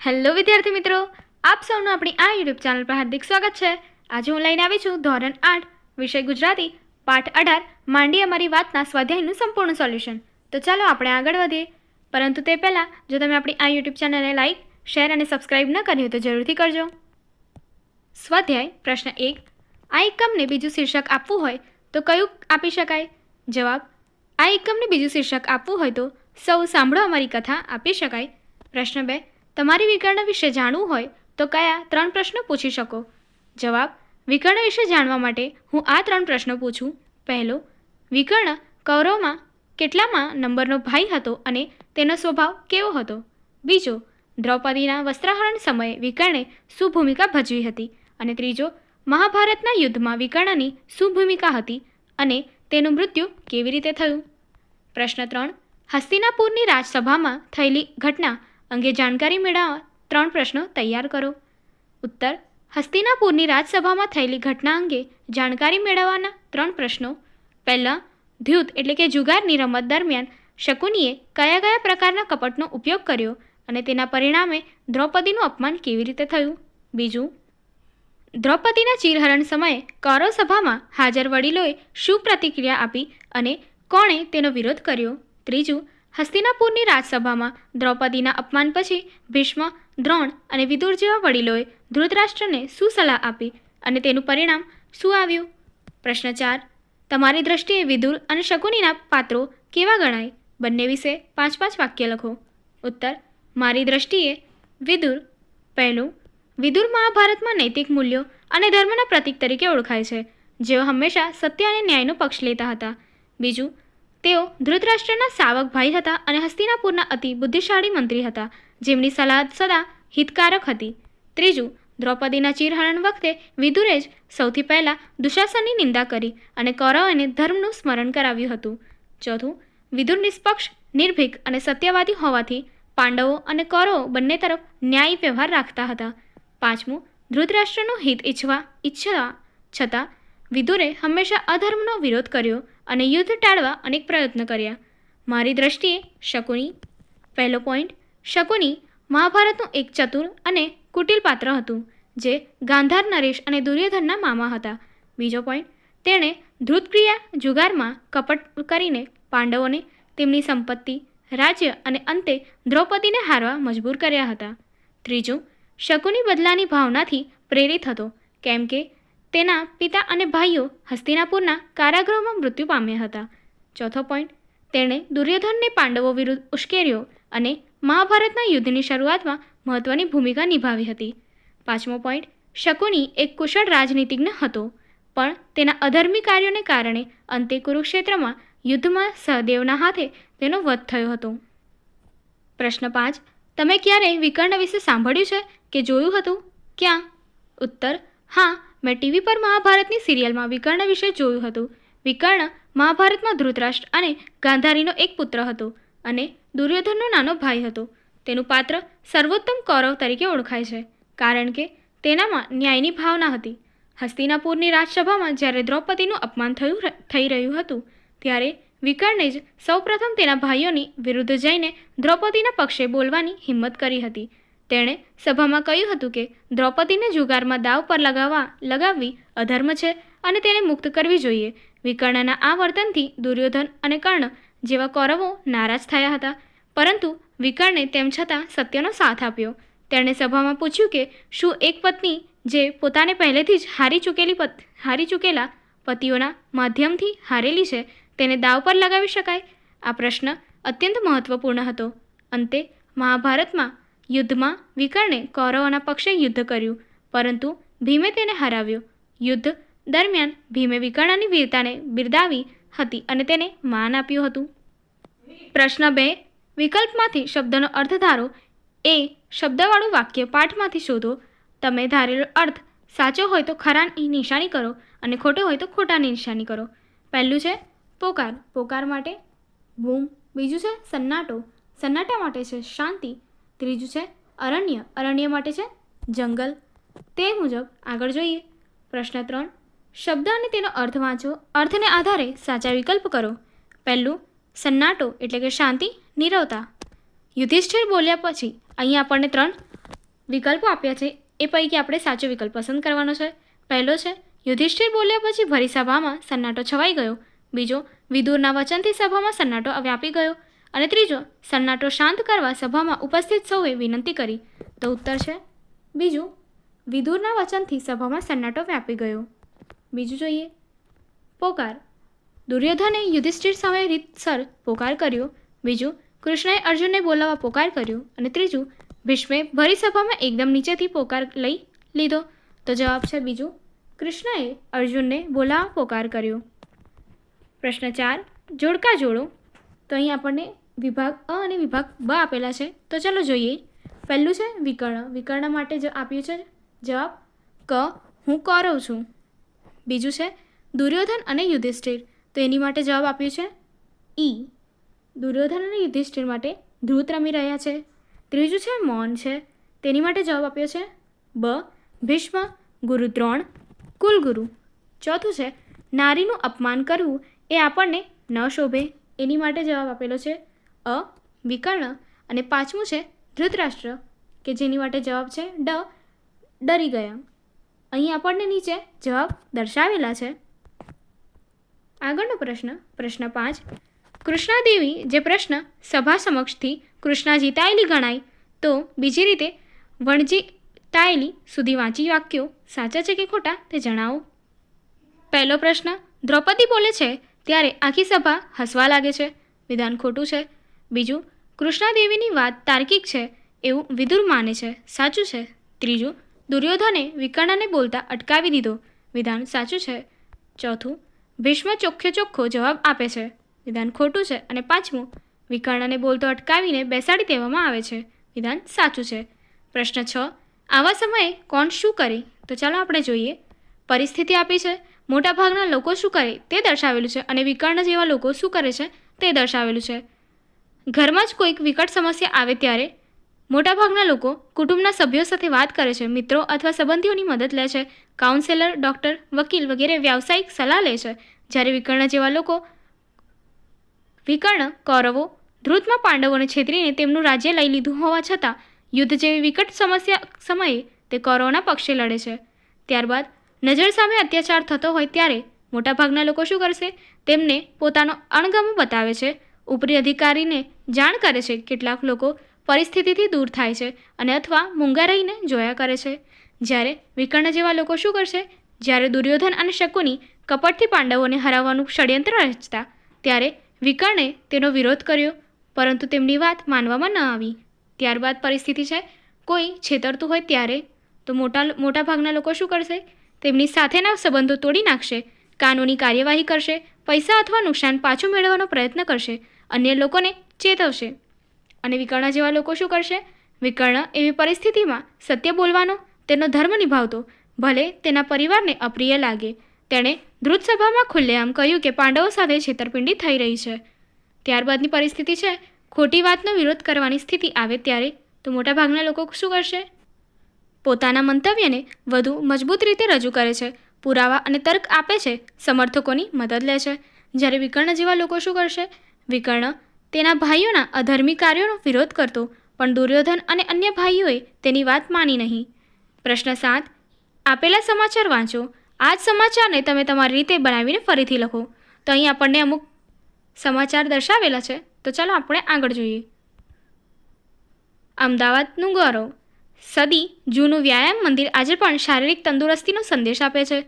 Hello વિદ્યાર્થી મિત્રો, આપ સૌનું આપણી આ યુટ્યુબ ચેનલ પર હાર્દિક સ્વાગત છે। આજે હું લઈને આવી છું ધોરણ 8 વિષય ગુજરાતી પાઠ 18 માંડી અમારી વાતના સ્વાધ્યાયનું સંપૂર્ણ સોલ્યુશન। તો ચાલો આપણે આગળ વધીએ, પરંતુ તે પહેલાં જો તમે આપણી આ યુટ્યુબ ચેનલને લાઇક, શેર અને સબસ્ક્રાઇબ ન કરી હોય તો જરૂરથી કરજો। સ્વાધ્યાય પ્રશ્ન 1, આ એકમને બીજું શીર્ષક આપવું હોય તો કયું આપી શકાય? જવાબ, આ એકમને બીજું શીર્ષક આપવું હોય તો સૌ સાંભળો અમારી કથા આપી શકાય। પ્રશ્ન 2, તમારી વિકર્ણ વિશે જાણવું હોય તો કયા 3 પ્રશ્નો પૂછી શકો? જવાબ, વિકર્ણ વિશે જાણવા માટે હું આ 3 પ્રશ્નો પૂછું। પહેલો, વિકર્ણ કૌરવમાં કેટલામાં નંબરનો ભાઈ હતો અને તેનો સ્વભાવ કેવો હતો? બીજો, દ્રૌપદીના વસ્ત્રાહરણ સમયે વિકર્ણે શું ભૂમિકા ભજવી હતી? અને ત્રીજો, મહાભારતના યુદ્ધમાં વિકર્ણની શું ભૂમિકા હતી અને તેનું મૃત્યુ કેવી રીતે થયું? પ્રશ્ન 3, હસ્તિનાપુરની રાજસભામાં થયેલી ઘટના અંગે જાણકારી મેળવવા 3 પ્રશ્નો તૈયાર કરો। ઉત્તર, હસ્તિનાપુરની રાજસભામાં થયેલી ઘટના અંગે જાણકારી મેળવવાના 3 પ્રશ્નો। પહેલા, ધ્યુત એટલે કે જુગારની રમત દરમિયાન શકુનીએ કયા કયા પ્રકારના કપટનો ઉપયોગ કર્યો અને તેના પરિણામે દ્રૌપદીનું અપમાન કેવી રીતે થયું? બીજું, દ્રૌપદીના ચીરહરણ સમયે કૌરવ સભામાં હાજર વડીલોએ શું પ્રતિક્રિયા આપી અને કોણે તેનો વિરોધ કર્યો? ત્રીજું, હસ્તિનાપુરની રાજસભામાં દ્રૌપદીના અપમાન પછી ભીષ્મ, દ્રોણ અને વિદુર જેવા વડીલોએ ધૃતરાષ્ટ્રને શું સલાહ આપી અને તેનું પરિણામ શું આવ્યું? પ્રશ્ન 4, તમારી દ્રષ્ટિએ વિદુર અને શકુનીના પાત્રો કેવા ગણાય? બંને વિશે 5-5 વાક્ય લખો। ઉત્તર, મારી દ્રષ્ટિએ વિદુર. પહેલું, વિદુર મહાભારતમાં નૈતિક મૂલ્યો અને ધર્મના પ્રતીક તરીકે ઓળખાય છે, જેઓ હંમેશા સત્ય અને ન્યાયનો પક્ષ લેતા હતા। બીજું, તેઓ ધૃતરાષ્ટ્રના સાવક ભાઈ હતા અને હસ્તિનાપુરના અતિ બુદ્ધિશાળી મંત્રી હતા, જેમની સલાહ સદા હિતકારક હતી। ત્રીજું, દ્રૌપદીના ચીરહરણ વખતે વિદુરે જ સૌથી પહેલાં દુશાસનની નિંદા કરી અને કૌરવોને ધર્મનું સ્મરણ કરાવ્યું હતું। ચોથું, વિદુર નિષ્પક્ષ, નિર્ભીક અને સત્યવાદી હોવાથી પાંડવો અને કૌરવો બંને તરફ ન્યાયી વ્યવહાર રાખતા હતા। પાંચમું, ધૃતરાષ્ટ્રનું હિત ઈચ્છવા છતાં વિદુરે હંમેશા અધર્મનો વિરોધ કર્યો અને યુદ્ધ ટાળવા અનેક પ્રયત્ન કર્યા। મારી દ્રષ્ટિએ શકુની. પહેલો પોઈન્ટ, શકુની મહાભારતનું એક ચતુર અને કુટિલ પાત્ર હતું, જે ગાંધાર, નરેશ અને દુર્યોધનના મામા હતા। બીજો પોઈન્ટ, તેણે ધૃતક્રિયા જુગારમાં કપટ કરીને પાંડવોને તેમની સંપત્તિ, રાજ્ય અને અંતે દ્રૌપદીને હારવા મજબૂર કર્યા હતા। ત્રીજું, શકુની બદલાની ભાવનાથી પ્રેરિત હતો, કેમ કે તેના પિતા અને ભાઈઓ હસ્તિનાપુરના કારાગૃહમાં મૃત્યુ પામ્યા હતા। ચોથો પોઈન્ટ, તેણે દુર્યોધનને પાંડવો વિરુદ્ધ ઉશ્કેર્યો અને મહાભારતના યુદ્ધની શરૂઆતમાં મહત્વની ભૂમિકા નિભાવી હતી। પાંચમો પોઈન્ટ, શકુની એક કુશળ રાજનીતિજ્ઞ હતો, પણ તેના અધર્મી કાર્યોને કારણે અંતે કુરુક્ષેત્રમાં યુદ્ધમાં સહદેવના હાથે તેનો વધ થયો હતો। પ્રશ્ન 5, તમે ક્યારેય વિકર્ણ વિશે સાંભળ્યું છે કે જોયું હતું? ક્યાં? ઉત્તર, હા, મેં ટીવી પર મહાભારતની સિરિયલમાં વિકર્ણ વિશે જોયું હતું। વિકર્ણ મહાભારતમાં ધૃતરાષ્ટ્ર અને ગાંધારીનો એક પુત્ર હતો અને દુર્યોધનનો નાનો ભાઈ હતો। તેનું પાત્ર સર્વોત્તમ કૌરવ તરીકે ઓળખાય છે, કારણ કે તેનામાં ન્યાયની ભાવના હતી। હસ્તિનાપુરની રાજસભામાં જ્યારે દ્રૌપદીનું અપમાન થઈ રહ્યું હતું, ત્યારે વિકર્ણે જ સૌપ્રથમ તેના ભાઈઓની વિરુદ્ધ જઈને દ્રૌપદીના પક્ષે બોલવાની હિંમત કરી હતી। તેણે સભામાં કહ્યું હતું કે દ્રૌપદીને જુગારમાં દાવ પર લગાવવી અધર્મ છે અને તેને મુક્ત કરવી જોઈએ। વિકર્ણના આ વર્તનથી દુર્યોધન અને કર્ણ જેવા કૌરવો નારાજ થયા હતા, પરંતુ વિકર્ણે તેમ છતાં સત્યનો સાથ આપ્યો। તેણે સભામાં પૂછ્યું કે શું એક પત્ની જે પોતાને પહેલેથી જ હારી ચૂકેલા પતિઓના માધ્યમથી હારેલી છે, તેને દાવ પર લગાવી શકાય? આ પ્રશ્ન અત્યંત મહત્વપૂર્ણ હતો। અંતે મહાભારતમાં યુદ્ધમાં વિકર્ણે કૌરવોના પક્ષે યુદ્ધ કર્યું, પરંતુ ભીમે તેને હરાવ્યો। યુદ્ધ દરમિયાન ભીમે વિકર્ણની વીરતાને બિરદાવી હતી અને તેને માન આપ્યું હતું। પ્રશ્ન 2, વિકલ્પમાંથી શબ્દનો અર્થ ધારો। એ શબ્દવાળું વાક્ય પાઠમાંથી શોધો। તમે ધારેલો અર્થ સાચો હોય તો ખરાની નિશાની કરો અને ખોટો હોય તો ખોટાની નિશાની કરો। પહેલું છે પોકાર, પોકાર માટે બૂમ। બીજું છે સન્નાટો, સન્નાટા માટે છે શાંતિ। ત્રીજું છે અરણ્ય, અરણ્ય માટે છે જંગલ। તે મુજબ આગળ જોઈએ। પ્રશ્ન 3, શબ્દ અને તેનો અર્થ વાંચો। અર્થને આધારે સાચા વિકલ્પ કરો। પહેલું, સન્નાટો એટલે કે શાંતિ, નીરવતા। યુધિષ્ઠિર બોલ્યા પછી અહીં આપણને 3 વિકલ્પો આપ્યા છે એ પૈકી આપણે સાચો વિકલ્પ પસંદ કરવાનો છે. પહેલો છે યુધિષ્ઠિર બોલ્યા પછી ભરી સભામાં સન્નાટો છવાઈ ગયો. બીજો, વિદુરના વચનથી સભામાં સન્નાટો વ્યાપી ગયો. અને ત્રીજો, સન્નાટો શાંત કરવા સભામાં ઉપસ્થિત સૌએ વિનંતી કરી. તો ઉત્તર છે બીજું, વિદુરના વચનથી સભામાં સન્નાટો વ્યાપી ગયો. બીજું જોઈએ, પોકાર. દુર્યોધને યુધિષ્ઠિર સામે રીતસર પોકાર કર્યો. બીજું, કૃષ્ણએ અર્જુનને બોલાવવા પોકાર કર્યો. અને ત્રીજું, ભીષ્મે ભરી સભામાં એકદમ નીચેથી પોકાર લઈ લીધો. તો જવાબ છે બીજું, કૃષ્ણએ અર્જુનને બોલાવવા પોકાર કર્યો. પ્રશ્ન 4, જોડકા જોડો. તો અહીં આપણને વિભાગ અ અને વિભાગ બ આપેલા છે. તો ચાલો જોઈએ. પહેલું છે વિકર્ણ. વિકર્ણ માટે આપ્યું છે જવાબ ક, હું કૌરવ છું. બીજું છે દુર્યોધન અને યુધિષ્ઠિર. તો એની માટે જવાબ આપ્યું છે ઈ, દુર્યોધન અને યુધિષ્ઠિર માટે ધ્રુત રમી રહ્યા છે. ત્રીજું છે મૌન છે. તેની માટે જવાબ આપ્યો છે બ, ભીષ્મ, ગુરુ દ્રોણ, કુલગુરુ. ચોથું છે નારીનું અપમાન કરવું એ આપણને ન શોભે. એની માટે જવાબ આપેલો છે અ, વિકર્ણ. અને પાંચમું છે ધૃતરાષ્ટ્ર, કે જેની માટે જવાબ છે ડ, ડરી ગયા. અહીં આપણને નીચે જવાબ દર્શાવેલા છે. આગળનો પ્રશ્ન, પ્રશ્ન 5, કૃષ્ણાદેવી જે પ્રશ્ન સભા સમક્ષથી કૃષ્ણા જીતાયેલી ગણાય તો બીજી રીતે વણજીતાયેલી સુધી વાંચી વાક્યો સાચા છે કે ખોટા તે જણાવો. પહેલો પ્રશ્ન, દ્રૌપદી બોલે છે ત્યારે આખી સભા હસવા લાગે છે. વિધાન ખોટું છે. બીજું, કૃષ્ણાદેવીની વાત તાર્કિક છે એવું વિદુર માને છે. સાચું છે. ત્રીજું, દુર્યોધને વિકર્ણને બોલતા અટકાવી દીધો. વિધાન સાચું છે. ચોથું, ભીષ્મ ચોખ્ખે ચોખ્ખો જવાબ આપે છે. વિધાન ખોટું છે. અને પાંચમું, વિકર્ણને બોલતો અટકાવીને બેસાડી દેવામાં આવે છે. વિધાન સાચું છે. પ્રશ્ન 6, આવા સમયે કોણ શું કરે? તો ચાલો આપણે જોઈએ. પરિસ્થિતિ આપી છે, મોટાભાગના લોકો શું કરે તે દર્શાવેલું છે અને વિકર્ણ જેવા લોકો શું કરે છે તે દર્શાવેલું છે. ઘરમાં જ કોઈક વિકટ સમસ્યા આવે ત્યારે મોટાભાગના લોકો કુટુંબના સભ્યો સાથે વાત કરે છે, મિત્રો અથવા સંબંધીઓની મદદ લે છે, કાઉન્સેલર, ડૉક્ટર, વકીલ વગેરે વ્યાવસાયિક સલાહ લે છે. જ્યારે વિકર્ણ જેવા લોકો, વિકર્ણ કૌરવો ધ્રુતમાં પાંડવોને છેતરીને તેમનું રાજ્ય લઈ લીધું હોવા છતાં યુદ્ધ જેવી વિકટ સમસ્યા સમયે તે કૌરવોના પક્ષે લડે છે. ત્યારબાદ નજર સામે અત્યાચાર થતો હોય ત્યારે મોટાભાગના લોકો શું કરશે? તેમને પોતાનો અણગમો બતાવે છે, ઉપરી અધિકારીને જાણ કરે છે. કેટલાક લોકો પરિસ્થિતિથી દૂર થાય છે અને અથવા મૂંગા રહીને જોયા કરે છે. જ્યારે વિકર્ણ જેવા લોકો શું કરશે? જ્યારે દુર્યોધન અને શકુની કપટથી પાંડવોને હરાવવાનું ષડયંત્ર રચતા ત્યારે વિકર્ણે તેનો વિરોધ કર્યો, પરંતુ તેમની વાત માનવામાં ન આવી. ત્યારબાદ પરિસ્થિતિ છે, કોઈ છેતરતું હોય ત્યારે તો મોટાભાગના લોકો શું કરશે? તેમની સાથેના સંબંધો તોડી નાખશે, કાનૂની કાર્યવાહી કરશે, પૈસા અથવા નુકસાન પાછું મેળવવાનો પ્રયત્ન કરશે, અન્ય લોકોને ચેતવશે. અને વિકર્ણ જેવા લોકો શું કરશે? વિકર્ણ એવી પરિસ્થિતિમાં સત્ય બોલવાનો, તેનો ધર્મ નિભાવતો, ભલે તેના પરિવારને અપ્રિય લાગે. તેણે ધ્રુત સભામાં ખુલ્લેઆમ કહ્યું કે પાંડવો સાથે છેતરપિંડી થઈ રહી છે. ત્યારબાદની પરિસ્થિતિ છે, ખોટી વાતનો વિરોધ કરવાની સ્થિતિ આવે ત્યારે તો મોટાભાગના લોકો શું કરશે? પોતાના મંતવ્યને વધુ મજબૂત રીતે રજૂ કરે છે, પુરાવા અને તર્ક આપે છે, સમર્થકોની મદદ લે છે. જ્યારે વિકર્ણ જેવા લોકો શું કરશે? વિકર્ણ તેના ભાઈઓના અધર્મી કાર્યોનો વિરોધ કરતો, પણ દુર્યોધન અને અન્ય ભાઈઓએ તેની વાત માની નહીં. પ્રશ્ન 7, આપેલા સમાચાર વાંચો. આ જ સમાચારને તમે તમારી રીતે બનાવીને ફરીથી લખો. તો અહીં આપણને અમુક સમાચાર દર્શાવેલા છે. તો ચાલો આપણે આગળ જોઈએ. અમદાવાદનું ગૌરવ. સદી જૂનું વ્યાયામ મંદિર આજે પણ શારીરિક તંદુરસ્તીનો સંદેશ આપે છે.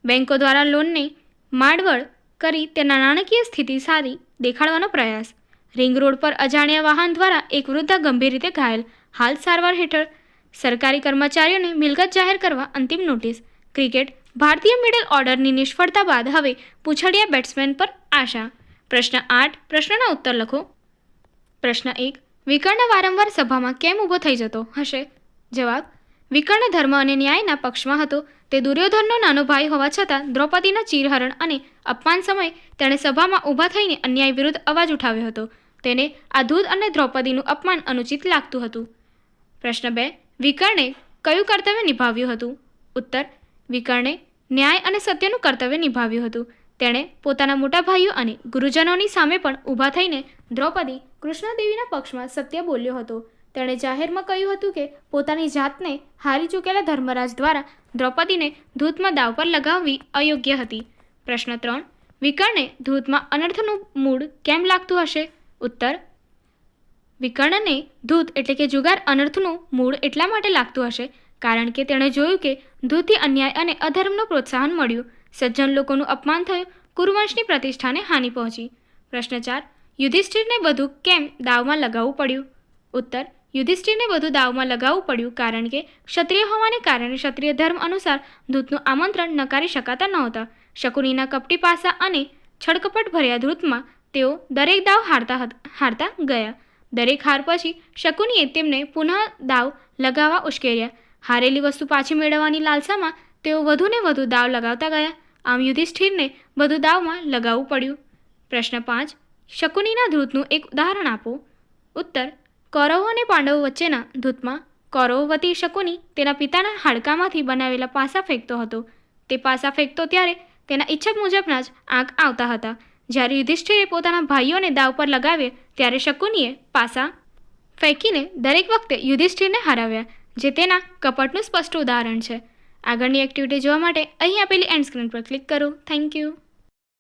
બેન્કો દ્વારા લોનને માંડવળ કરી તેના નાણાકીય સ્થિતિ સારી દેખાડવાનો પ્રયાસ. રિંગ રોડ પર અજાણ્યા વાહન દ્વારા એક વૃદ્ધા ગંભીર રીતે ઘાયલ, હાલ સારવાર હેઠળ. સરકારી કર્મચારીઓને મિલકત જાહેર કરવા અંતિમ નોટિસ. ક્રિકેટ, ભારતીય મિડલ ઓર્ડરની નિષ્ફળતા બાદ હવે પૂછડિયા બેટ્સમેન પર આશા. પ્રશ્ન 8, પ્રશ્નના ઉત્તર લખો. પ્રશ્ન 1, વિકર્ણ વારંવાર સભામાં કેમ ઊભો થઈ જતો હશે? જવાબ, વિકર્ણ ધર્મ અને ન્યાયના પક્ષમાં હતો. તે દુર્યોધનનો નાનો ભાઈ હોવા છતાં દ્રૌપદીના ચીરહરણ અને અપમાન સમયે તેણે સભામાં ઊભા થઈને અન્યાય વિરુદ્ધ અવાજ ઉઠાવ્યો હતો. તેને આ ધૂત અને દ્રૌપદીનું અપમાન અનુચિત લાગતું હતું. પ્રશ્ન 2, વિકર્ણે કયું કર્તવ્ય નિભાવ્યું હતું? ઉત્તર, વિકર્ણે ન્યાય અને સત્યનું કર્તવ્ય નિભાવ્યું હતું. તેણે પોતાના મોટા ભાઈઓ અને ગુરુજનોની સામે પણ ઊભા થઈને દ્રૌપદી કૃષ્ણદેવીના પક્ષમાં સત્ય બોલ્યો હતો. તેણે જાહેરમાં કહ્યું હતું કે પોતાની જાતને હારી ચૂકેલા ધર્મરાજ દ્વારા દ્રૌપદીને ધૂતમાં દાવ પર લગાવવી અયોગ્ય હતી. પ્રશ્ન 3. વિકર્ણને ધૂતમાં અનર્થનું મૂળ કેમ લાગતું હશે? ઉત્તર. વિકર્ણને ધૂત એટલે કે જુગાર અનર્થનું મૂળ એટલા માટે લાગતું હશે કારણ કે તેણે જોયું કે ધૂતથી અન્યાય અને અધર્મનું પ્રોત્સાહન મળ્યું, સજ્જન લોકોનું અપમાન થયું, કુરુવંશની પ્રતિષ્ઠાને હાનિ પહોંચી. પ્રશ્ન 4. યુધિષ્ઠિરને બધું કેમ દાવમાં લગાવવું પડ્યું? ઉત્તર. યુધિષ્ઠિરને બધું દાવમાં લગાવવું પડ્યું કારણ કે ક્ષત્રિય હોવાને કારણે ક્ષત્રિય ધર્મ અનુસાર ધૂતનું આમંત્રણ નકારી શકાતા નહોતા. શકુનીના કપટી પાસા અને છળકપટ ભર્યા ધૂતમાં તેઓ દરેક દાવ હારતા ગયા. દરેક હાર પછી શકુનીએ તેમને પુનઃ દાવ લગાવવા ઉશ્કેર્યા. હારેલી વસ્તુ પાછી મેળવવાની લાલસામાં તેઓ વધુને વધુ દાવ લગાવતા ગયા. આમ યુધિષ્ઠિરને બધું દાવમાં લગાવવું પડ્યું. પ્રશ્ન 5. શકુનીના ધૂતનું એક ઉદાહરણ આપો. ઉત્તર. કૌરવો અને પાંડવો વચ્ચેના ધૂતમાં કૌરવો વતી શકુની તેના પિતાના હાડકામાંથી બનાવેલા પાસા ફેંકતો હતો. તે પાસા ફેંકતો ત્યારે તેના ઈચ્છા મુજબના જ આંક આવતા હતા. જ્યારે યુધિષ્ઠિરે પોતાના ભાઈઓને દાવ પર લગાવ્યા ત્યારે શકુનીએ પાસા ફેંકીને દરેક વખતે યુધિષ્ઠિરને હરાવ્યા, જે તેના કપટનું સ્પષ્ટ ઉદાહરણ છે. આગળની એક્ટિવિટી જોવા માટે અહીં આપેલી એન્ડ સ્ક્રીન પર ક્લિક કરો. Thank you.